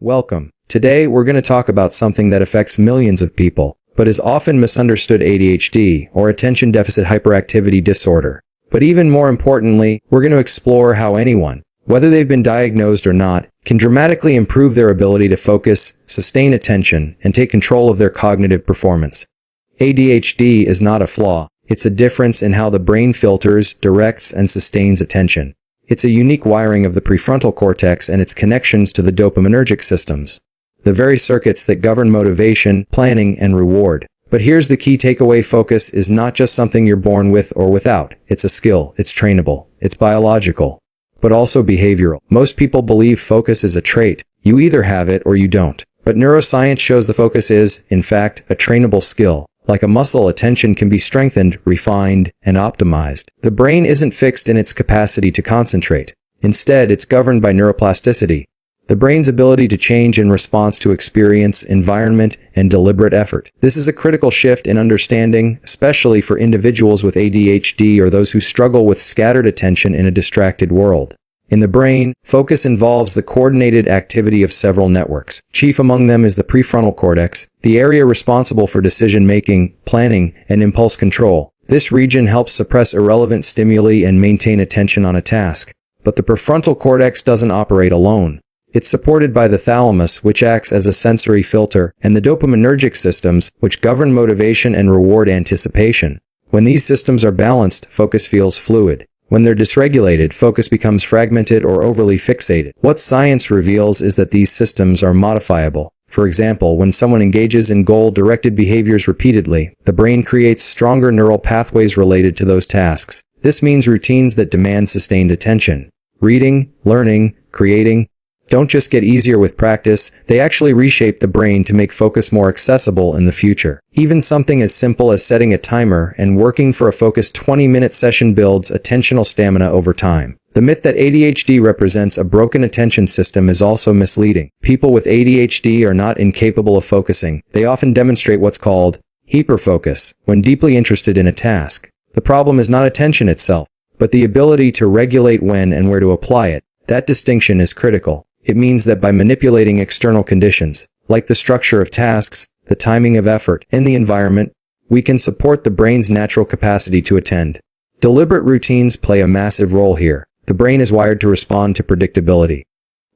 Welcome. Today we're going to talk about something that affects millions of people, but is often misunderstood: ADHD, or attention deficit hyperactivity disorder. But even more importantly, we're going to explore how anyone, whether they've been diagnosed or not, can dramatically improve their ability to focus, sustain attention, and take control of their cognitive performance. ADHD is not a flaw. It's a difference in how the brain filters, directs, and sustains attention. It's a unique wiring of the prefrontal cortex and its connections to the dopaminergic systems, the very circuits that govern motivation, planning, and reward. But here's the key takeaway: focus is not just something you're born with or without. It's a skill, it's trainable, it's biological, but also behavioral. Most people believe focus is a trait. You either have it or you don't. But neuroscience shows the focus is, in fact, a trainable skill. Like a muscle, attention can be strengthened, refined, and optimized. The brain isn't fixed in its capacity to concentrate. Instead, it's governed by neuroplasticity, the brain's ability to change in response to experience, environment, and deliberate effort. This is a critical shift in understanding, especially for individuals with ADHD or those who struggle with scattered attention in a distracted world. In the brain, focus involves the coordinated activity of several networks. Chief among them is the prefrontal cortex, the area responsible for decision-making, planning, and impulse control. This region helps suppress irrelevant stimuli and maintain attention on a task. But the prefrontal cortex doesn't operate alone. It's supported by the thalamus, which acts as a sensory filter, and the dopaminergic systems, which govern motivation and reward anticipation. When these systems are balanced, focus feels fluid. When they're dysregulated, focus becomes fragmented or overly fixated. What science reveals is that these systems are modifiable. For example, when someone engages in goal-directed behaviors repeatedly, the brain creates stronger neural pathways related to those tasks. This means routines that demand sustained attention, reading, learning, creating, don't just get easier with practice, they actually reshape the brain to make focus more accessible in the future. Even something as simple as setting a timer and working for a focused 20-minute session builds attentional stamina over time. The myth that ADHD represents a broken attention system is also misleading. People with ADHD are not incapable of focusing. They often demonstrate what's called hyperfocus when deeply interested in a task. The problem is not attention itself, but the ability to regulate when and where to apply it. That distinction is critical. It means that by manipulating external conditions, like the structure of tasks, the timing of effort, and the environment, we can support the brain's natural capacity to attend. Deliberate routines play a massive role here. The brain is wired to respond to predictability.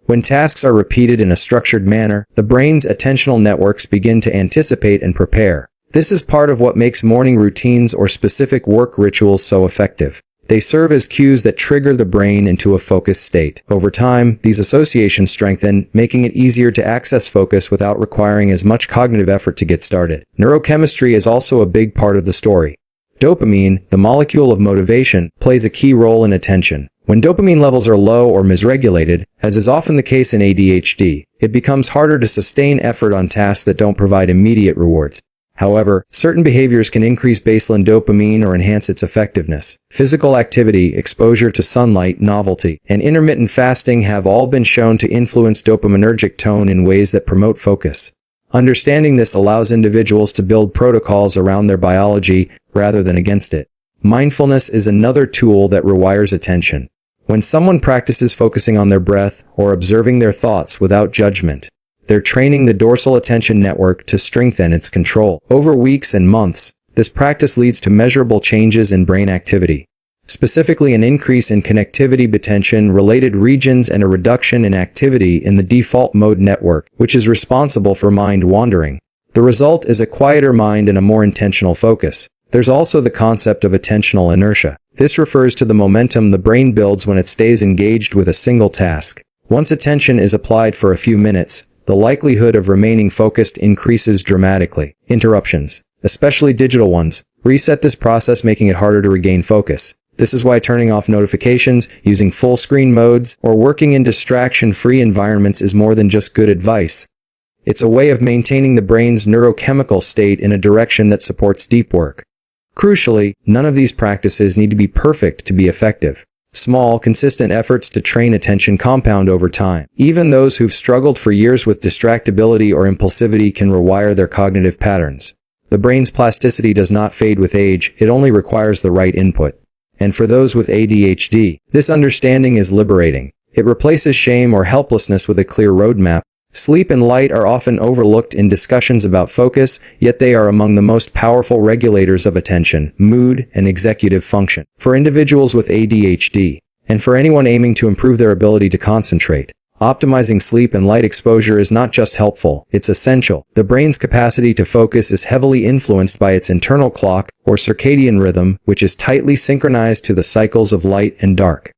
When tasks are repeated in a structured manner, the brain's attentional networks begin to anticipate and prepare. This is part of what makes morning routines or specific work rituals so effective. They serve as cues that trigger the brain into a focused state. Over time, these associations strengthen, making it easier to access focus without requiring as much cognitive effort to get started. Neurochemistry is also a big part of the story. Dopamine, the molecule of motivation, plays a key role in attention. When dopamine levels are low or misregulated, as is often the case in ADHD, it becomes harder to sustain effort on tasks that don't provide immediate rewards. However, certain behaviors can increase baseline dopamine or enhance its effectiveness. Physical activity, exposure to sunlight, novelty, and intermittent fasting have all been shown to influence dopaminergic tone in ways that promote focus. Understanding this allows individuals to build protocols around their biology rather than against it. Mindfulness is another tool that rewires attention. When someone practices focusing on their breath or observing their thoughts without judgment, they're training the dorsal attention network to strengthen its control. Over weeks and months, this practice leads to measurable changes in brain activity, specifically an increase in connectivity attention-related regions and a reduction in activity in the default mode network, which is responsible for mind wandering. The result is a quieter mind and a more intentional focus. There's also the concept of attentional inertia. This refers to the momentum the brain builds when it stays engaged with a single task. Once attention is applied for a few minutes, the likelihood of remaining focused increases dramatically. Interruptions, especially digital ones, reset this process, making it harder to regain focus. This is why turning off notifications, using full screen modes, or working in distraction-free environments is more than just good advice. It's a way of maintaining the brain's neurochemical state in a direction that supports deep work. Crucially, none of these practices need to be perfect to be effective. Small, consistent efforts to train attention compound over time. Even those who've struggled for years with distractibility or impulsivity can rewire their cognitive patterns. The brain's plasticity does not fade with age, it only requires the right input. And for those with ADHD, this understanding is liberating. It replaces shame or helplessness with a clear roadmap, Sleep and light are often overlooked in discussions about focus, yet they are among the most powerful regulators of attention, mood, and executive function. For individuals with ADHD, and for anyone aiming to improve their ability to concentrate, optimizing sleep and light exposure is not just helpful, it's essential. The brain's capacity to focus is heavily influenced by its internal clock, or circadian rhythm, which is tightly synchronized to the cycles of light and dark.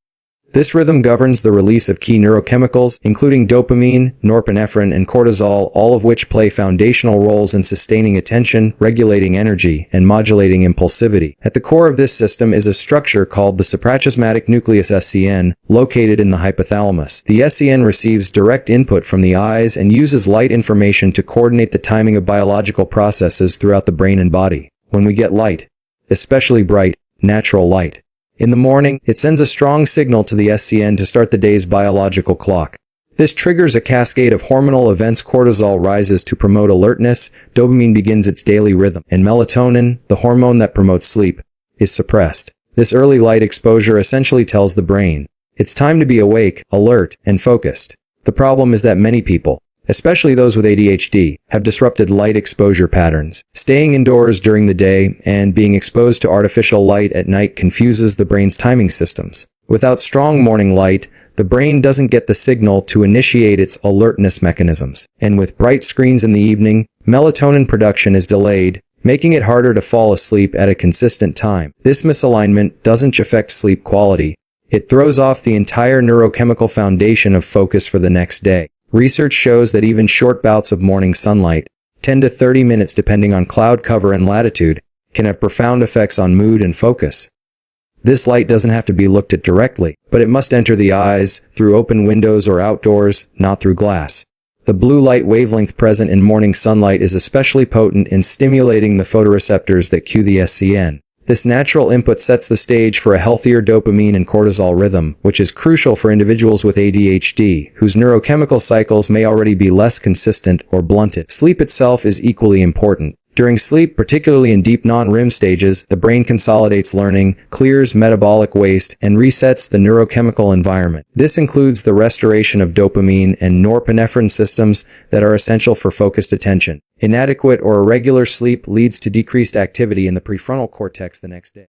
This rhythm governs the release of key neurochemicals, including dopamine, norepinephrine, and cortisol, all of which play foundational roles in sustaining attention, regulating energy, and modulating impulsivity. At the core of this system is a structure called the suprachiasmatic nucleus (SCN), located in the hypothalamus. The SCN receives direct input from the eyes and uses light information to coordinate the timing of biological processes throughout the brain and body. When we get light, especially bright, natural light, in the morning, it sends a strong signal to the SCN to start the day's biological clock. This triggers a cascade of hormonal events. Cortisol rises to promote alertness, dopamine begins its daily rhythm, and melatonin, the hormone that promotes sleep, is suppressed. This early light exposure essentially tells the brain, it's time to be awake, alert, and focused. The problem is that many people, especially those with ADHD, have disrupted light exposure patterns. Staying indoors during the day and being exposed to artificial light at night confuses the brain's timing systems. Without strong morning light, the brain doesn't get the signal to initiate its alertness mechanisms. And with bright screens in the evening, melatonin production is delayed, making it harder to fall asleep at a consistent time. This misalignment doesn't just affect sleep quality, it throws off the entire neurochemical foundation of focus for the next day. Research shows that even short bouts of morning sunlight, 10 to 30 minutes depending on cloud cover and latitude, can have profound effects on mood and focus. This light doesn't have to be looked at directly, but it must enter the eyes, through open windows or outdoors, not through glass. The blue light wavelength present in morning sunlight is especially potent in stimulating the photoreceptors that cue the SCN. This natural input sets the stage for a healthier dopamine and cortisol rhythm, which is crucial for individuals with ADHD, whose neurochemical cycles may already be less consistent or blunted. Sleep itself is equally important. During sleep, particularly in deep non-REM stages, the brain consolidates learning, clears metabolic waste, and resets the neurochemical environment. This includes the restoration of dopamine and norepinephrine systems that are essential for focused attention. Inadequate or irregular sleep leads to decreased activity in the prefrontal cortex the next day.